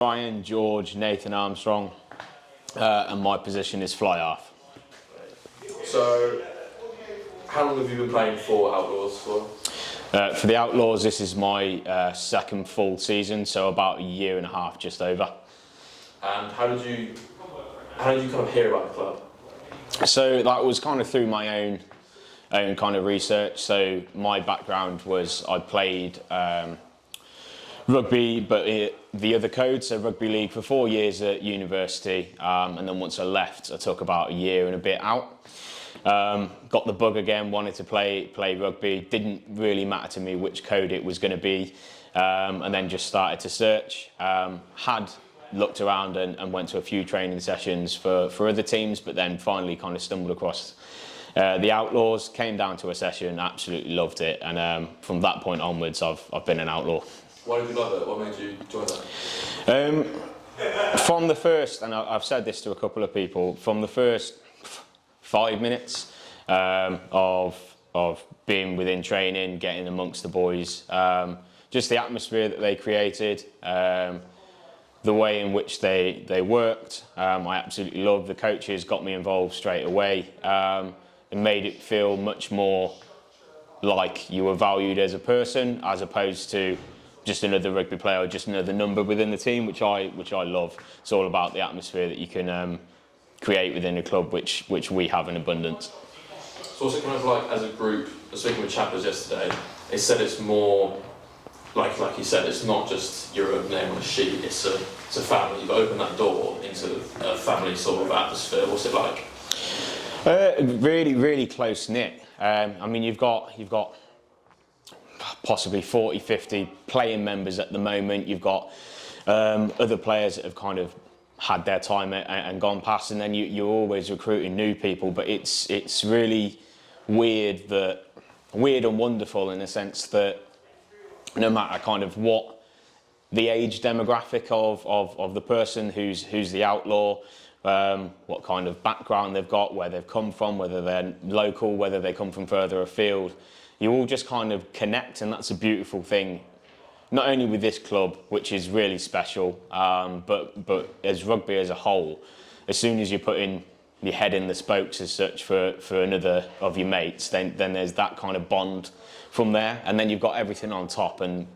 Ryan, George, Nathan Armstrong, and my position is fly half. So, how long have you been playing for Outlaws for? For the Outlaws, this is my second full season, so about a year and a half, just over. And how did you kind of hear about the club? So that was kind of through my own kind of research. So my background was I played rugby, but the other code, so rugby league, for 4 years at university, and then once I left, I took about a year and a bit out. Got the bug again, wanted to play rugby. Didn't really matter to me which code it was going to be, and then just started to search. Had looked around and went to a few training sessions for other teams, but then finally kind of stumbled across the Outlaws. Came down to a session, absolutely loved it, and from that point onwards, I've been an Outlaw. Why did you love it? What made you join that? From the first, and I've said this to a couple of people, from the first 5 minutes of being within training, getting amongst the boys, just the atmosphere that they created, the way in which they worked, I absolutely loved. The coaches got me involved straight away. It made it feel much more like you were valued as a person, as opposed to just another rugby player or just another number within the team, which I love. It's all about the atmosphere that you can create within a club, which we have in abundance. So what's it kind of like as a group? Speaking with Chappers yesterday, they said it's more like you said, it's not just your name on a sheet. It's a family. You've opened that door into a family sort of atmosphere. What's it like? Really, really close knit. I mean, you've got possibly 40, 50 playing members at the moment. You've got other players that have kind of had their time and gone past, and then you're always recruiting new people. But it's really weird and wonderful in the sense that no matter kind of what the age demographic of the person who's the outlaw, what kind of background they've got, where they've come from, whether they're local, whether they come from further afield, you all just kind of connect, and that's a beautiful thing. Not only with this club, which is really special, but as rugby as a whole, as soon as you're putting your head in the spokes as such for another of your mates, then there's that kind of bond from there, and then you've got everything on top. And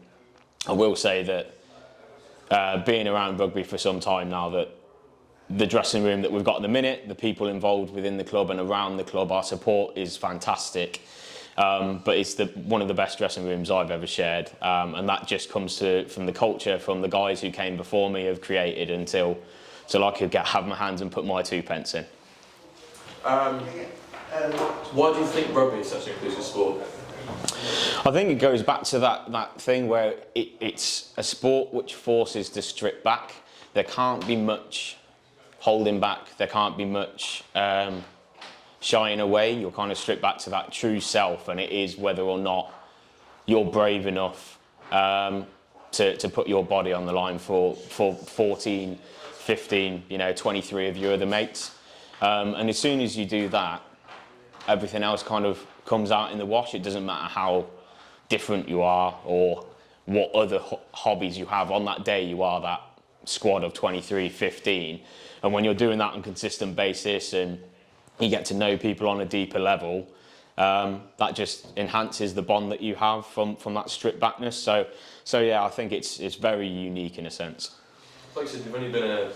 I will say that being around rugby for some time now, that the dressing room that we've got in the minute, the people involved within the club and around the club, our support is fantastic. But it's one of the best dressing rooms I've ever shared, and that just comes from the culture, from the guys who came before me have created until I could have my hands and put my 2 pence in. Why do you think rugby is such an inclusive sport? I think it goes back to that thing where it's a sport which forces to strip back. There can't be much holding back. There can't be much shying away. You're kind of stripped back to that true self, and it is whether or not you're brave enough to put your body on the line for 14, 15, 23 of your other mates. And as soon as you do that, everything else kind of comes out in the wash. It doesn't matter how different you are or what other hobbies you have. On that day, you are that squad of 23, 15. And when you're doing that on a consistent basis and you get to know people on a deeper level, that just enhances the bond that you have from that stripped backness. So yeah, I think it's very unique in a sense. Like you said, you've only been in a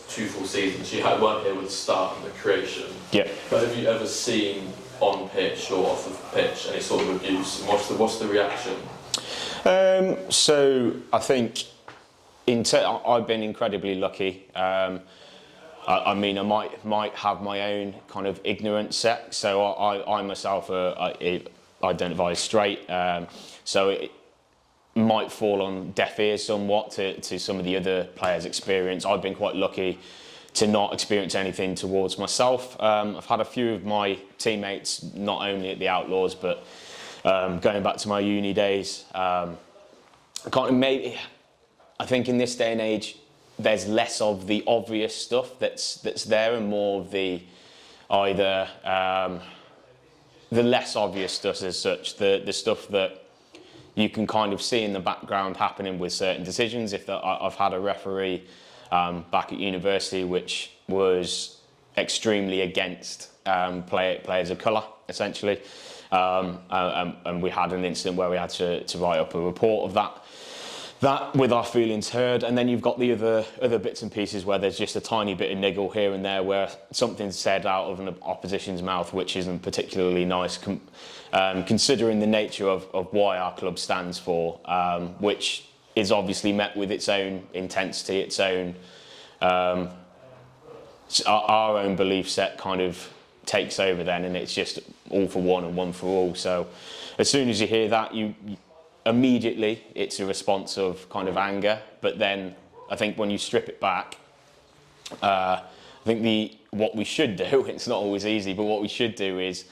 2 full seasons. You weren't here with the start and the creation. Yeah. But have you ever seen on pitch or off of pitch any sort of abuse? And what's the reaction? So I think I've been incredibly lucky. I mean, I might have my own kind of ignorant set. So I myself identify as straight. So it might fall on deaf ears somewhat to some of the other players' experience. I've been quite lucky to not experience anything towards myself. I've had a few of my teammates, not only at the Outlaws, but going back to my uni days. I think in this day and age, there's less of the obvious stuff that's there, and more of the less obvious stuff as such, the stuff that you can kind of see in the background happening with certain decisions. I've had a referee back at university which was extremely against players of colour, essentially. And we had an incident where we had to write up a report of that with our feelings heard. And then you've got the other bits and pieces where there's just a tiny bit of niggle here and there where something's said out of an opposition's mouth which isn't particularly nice, considering the nature of why our club stands for, which is obviously met with its own intensity, its own our own belief set kind of takes over then, and it's just all for one and one for all. So as soon as you hear that, you immediately it's a response of kind of anger. But then I think when you strip it back, I think what we should do, it's not always easy, but what we should do is,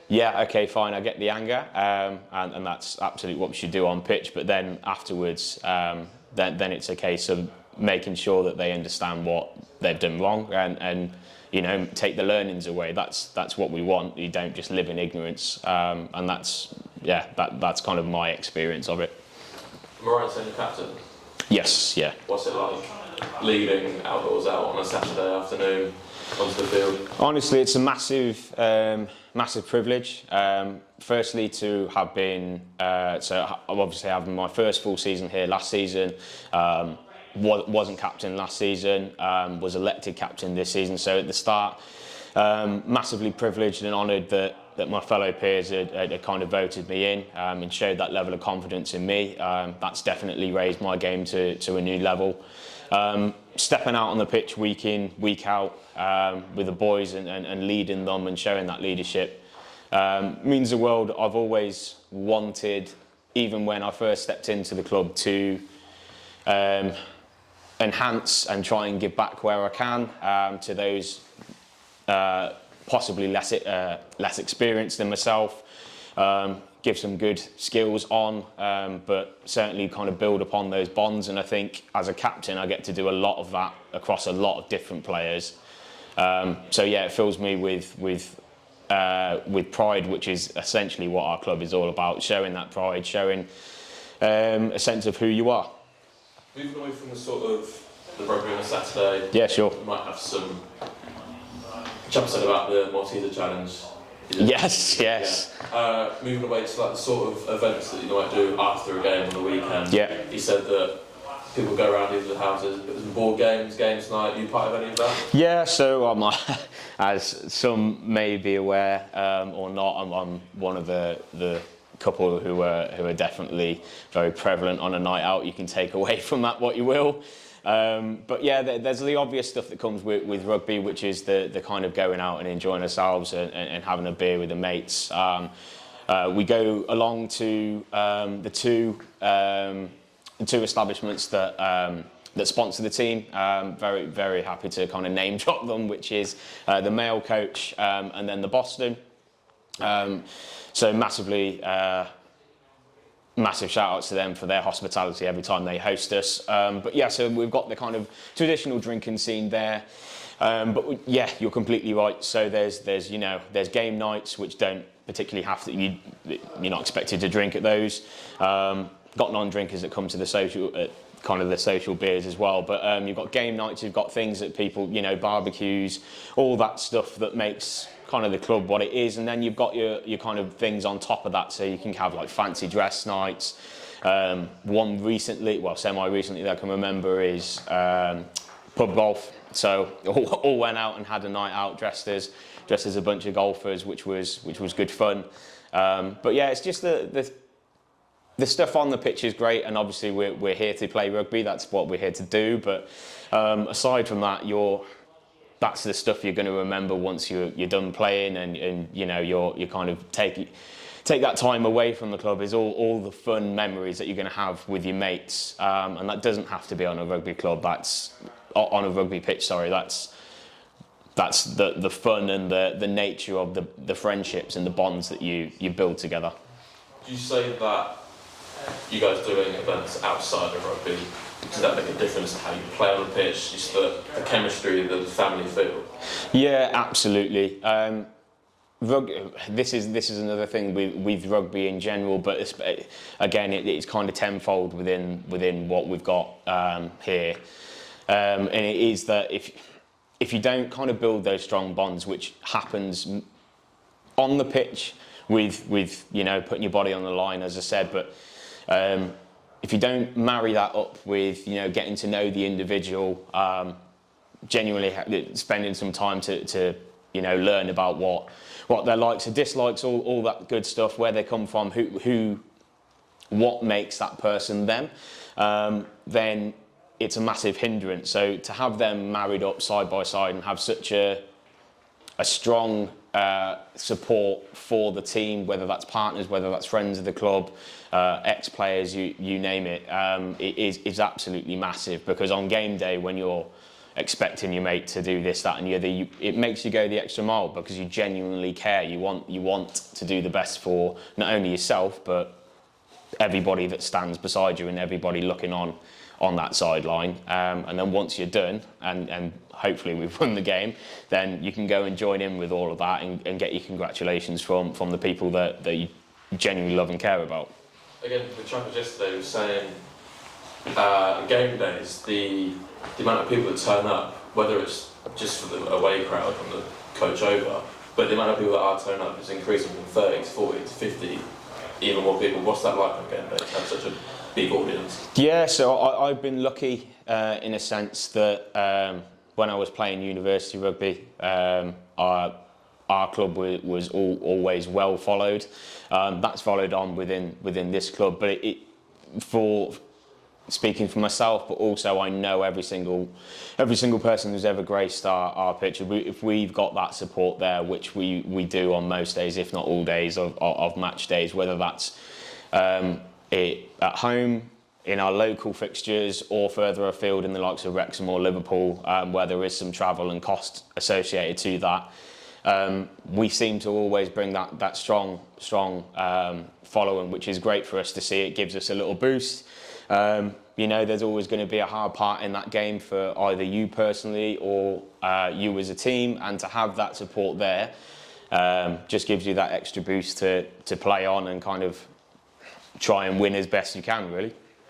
yeah, okay, fine, I get the anger, and that's absolutely what we should do on pitch. But then afterwards, then it's a case of making sure that they understand what they've done wrong and take the learnings away. That's what we want. You don't just live in ignorance, and that's kind of my experience of it. Am I right in saying you're captain? Yes, yeah. What's it like leading Outlaws out on a Saturday afternoon onto the field? Honestly, it's a massive privilege. Firstly, to have been so I'm obviously having my first full season here last season. Wasn't captain last season, was elected captain this season. So at the start, massively privileged and honoured that my fellow peers had kind of voted me in and showed that level of confidence in me. That's definitely raised my game to a new level. Stepping out on the pitch week in, week out with the boys and leading them and showing that leadership means the world. I've always wanted, even when I first stepped into the club, to enhance and try and give back where I can to those possibly less experienced than myself. Give some good skills on, but certainly kind of build upon those bonds. And I think as a captain, I get to do a lot of that across a lot of different players. So yeah, it fills me with pride, which is essentially what our club is all about: showing that pride, showing a sense of who you are. Moving away from the sort of the rugby on a Saturday. Yeah, sure. We might have some chat said about the Malteser Challenge. Yes. Yeah. Moving away to like the sort of events that you might do after a game on the weekend. Yeah. He said that people go around into the houses, but there's board games night. Are you part of any of that? Yeah, so as some may be aware or not, I'm one of the couple who are definitely very prevalent on a night out. You can take away from that what you will. But yeah, there's the obvious stuff that comes with rugby, which is the kind of going out and enjoying ourselves and having a beer with the mates. We go along to the two establishments that sponsor the team. Very, very happy to kind of name drop them, which is the Mail Coach and then the Boston. So massive shout outs to them for their hospitality every time they host us. But yeah, so we've got the kind of traditional drinking scene there. But yeah, you're completely right. So there's game nights which don't particularly have to, you're not expected to drink at those. Got non-drinkers that come to the social beers as well. But you've got game nights, you've got things that people, barbecues, all that stuff that makes kind of the club what it is. And then you've got your kind of things on top of that. So you can have like fancy dress nights. One recently, semi-recently that I can remember is pub golf. So all went out and had a night out dressed as a bunch of golfers, which was good fun. But yeah, it's just the stuff on the pitch is great, and obviously we're here to play rugby. That's what we're here to do. But aside from that, that's the stuff you're going to remember once you're done playing, and you're kind of take that time away from the club. Is all the fun memories that you're going to have with your mates, and that doesn't have to be on a rugby club. That's on a rugby pitch. Sorry, that's the fun and the nature of the friendships and the bonds that you build together. Do you say that you guys doing events outside of rugby, does that make a difference to how you play on the pitch, just the chemistry, the family feel? Yeah, absolutely. This is another thing with rugby in general, but again, it's kind of tenfold within what we've got here, and it is that if you don't kind of build those strong bonds, which happens on the pitch with putting your body on the line, as I said, but if you don't marry that up with getting to know the individual, genuinely spending some time to learn about what their likes and dislikes, all that good stuff, where they come from, what makes that person them, then it's a massive hindrance. So to have them married up side by side and have such a strong support for the team, whether that's partners, whether that's friends of the club, ex-players, you name it, it is absolutely massive, because on game day, when you're expecting your mate to do this, that and the other, it makes you go the extra mile, because you genuinely care. You want to do the best for not only yourself, but everybody that stands beside you and everybody looking on that sideline, and then once you're done and hopefully we've won the game, then you can go and join in with all of that and get your congratulations from the people that you genuinely love and care about. Again, the Chappers yesterday was saying on game days, the amount of people that turn up, whether it's just for the away crowd from the coach over, but the amount of people that are turning up is increasing from 30 to 40 to 50, even more people. What's that like on game days to have such a big audience? Yeah, so I've been lucky in a sense that when I was playing university rugby, our club was always well followed. That's followed on within this club, but for speaking for myself, but also I know every single person who's ever graced our pitch. If we've got that support there, which we do on most days, if not all days of match days, whether that's at home, in our local fixtures, or further afield in the likes of Wrexham or Liverpool, where there is some travel and cost associated to that, we seem to always bring that strong following, which is great for us to see. It gives us a little boost. There's always going to be a hard part in that game for either you personally or you as a team, and to have that support there just gives you that extra boost to play on and kind of try and win as best you can, really.